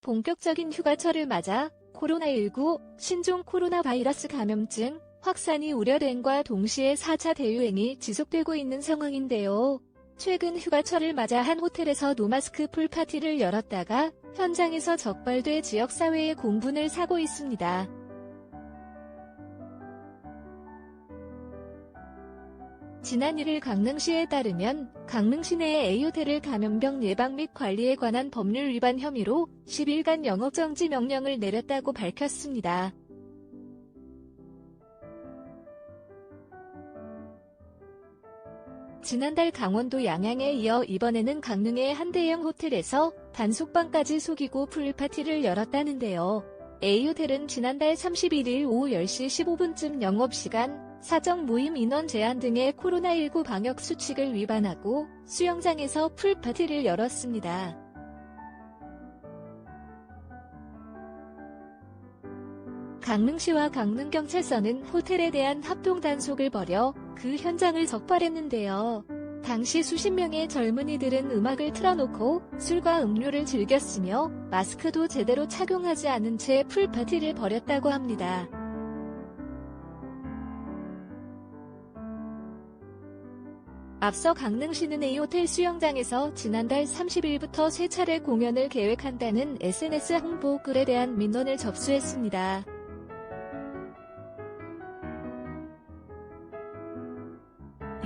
본격적인 휴가철을 맞아 코로나19 신종 코로나 바이러스 감염증 확산이 우려됨과 동시에 4차 대유행이 지속되고 있는 상황인데요. 최근 휴가철을 맞아 한 호텔에서 노마스크 풀파티를 열었다가 현장에서 적발돼 지역사회의 공분을 사고 있습니다. 지난 1일 강릉시에 따르면 강릉시 내의 A호텔을 감염병 예방 및 관리에 관한 법률 위반 혐의로 10일간 영업정지 명령을 내렸다고 밝혔습니다. 지난달 강원도 양양에 이어 이번에는 강릉의 한 대형 호텔에서 단속반까지 속이고 풀파티를 열었다는데요. A호텔은 지난달 31일 오후 10시 15분쯤 영업시간, 사적 모임 인원 제한 등의 코로나19 방역 수칙을 위반하고 수영장에서 풀파티를 열었습니다. 강릉시와 강릉경찰서는 호텔에 대한 합동 단속을 벌여 그 현장을 적발했는데요. 당시 수십 명의 젊은이들은 음악을 틀어놓고 술과 음료를 즐겼으며 마스크도 제대로 착용하지 않은 채 풀파티를 벌였다고 합니다. 앞서 강릉시는 A호텔 수영장에서 지난달 30일부터 3차례 공연을 계획한다는 SNS 홍보 글에 대한 민원을 접수했습니다.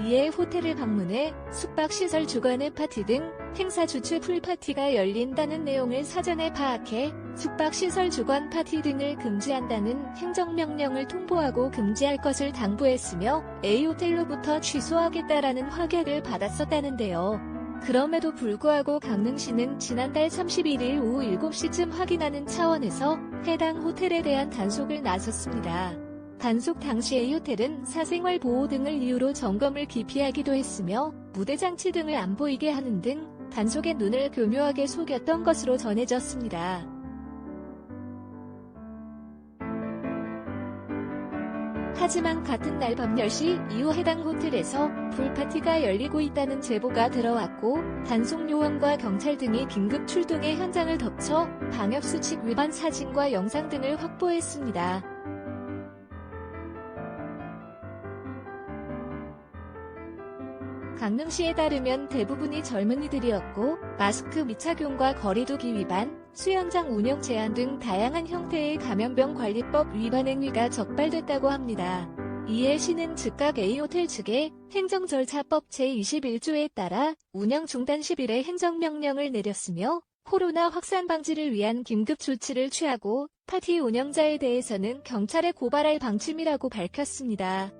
이에 호텔을 방문해 숙박시설 주관의 파티 등 행사 주최 풀파티가 열린다는 내용을 사전에 파악해 숙박시설 주관 파티 등을 금지한다는 행정명령을 통보하고 금지할 것을 당부했으며 A호텔로부터 취소하겠다라는 확약을 받았었다는데요. 그럼에도 불구하고 강릉시는 지난달 31일 오후 7시쯤 확인하는 차원에서 해당 호텔에 대한 단속을 나섰습니다. 단속 당시 A호텔은 사생활 보호 등을 이유로 점검을 기피하기도 했으며 무대 장치 등을 안 보이게 하는 등 단속의 눈을 교묘하게 속였던 것으로 전해졌습니다. 하지만 같은 날 밤 10시 이후 해당 호텔에서 풀파티가 열리고 있다는 제보가 들어왔고 단속 요원과 경찰 등이 긴급 출동해 현장을 덮쳐 방역수칙 위반 사진과 영상 등을 확보했습니다. 강릉시에 따르면 대부분이 젊은이들이었고 마스크 미착용과 거리두기 위반, 수영장 운영 제한 등 다양한 형태의 감염병 관리법 위반 행위가 적발됐다고 합니다. 이에 시는 즉각 A호텔 측에 행정절차법 제21조에 따라 운영 중단 10일의 행정명령을 내렸으며 코로나 확산 방지를 위한 긴급 조치를 취하고 파티 운영자에 대해서는 경찰에 고발할 방침이라고 밝혔습니다.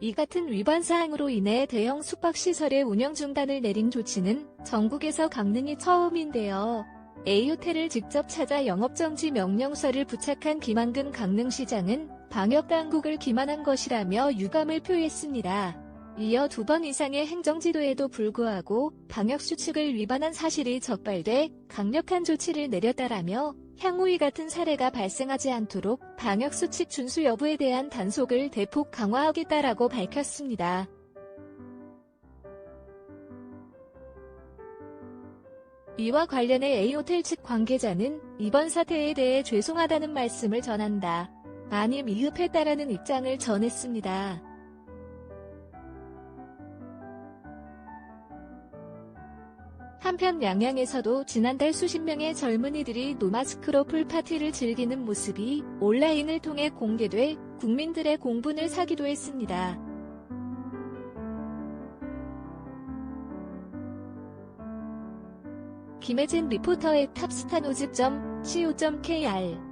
이 같은 위반 사항으로 인해 대형 숙박시설의 운영 중단을 내린 조치는 전국에서 강릉이 처음인데요. A호텔을 직접 찾아 영업정지 명령서를 부착한 김한근 강릉시장은 방역당국을 기만한 것이라며 유감을 표했습니다. 이어 2번 이상의 행정지도에도 불구하고 방역수칙을 위반한 사실이 적발돼 강력한 조치를 내렸다라며 향후 이 같은 사례가 발생하지 않도록 방역수칙 준수 여부에 대한 단속을 대폭 강화하겠다라고 밝혔습니다. 이와 관련해 A호텔 측 관계자는 이번 사태에 대해 죄송하다는 말씀을 전한다. 많이 미흡했다라는 입장을 전했습니다. 한편 양양에서도 지난달 수십 명의 젊은이들이 노마스크로 풀파티를 즐기는 모습이 온라인을 통해 공개돼 국민들의 공분을 사기도 했습니다. 김혜진 리포터의 탑스타노집.co.kr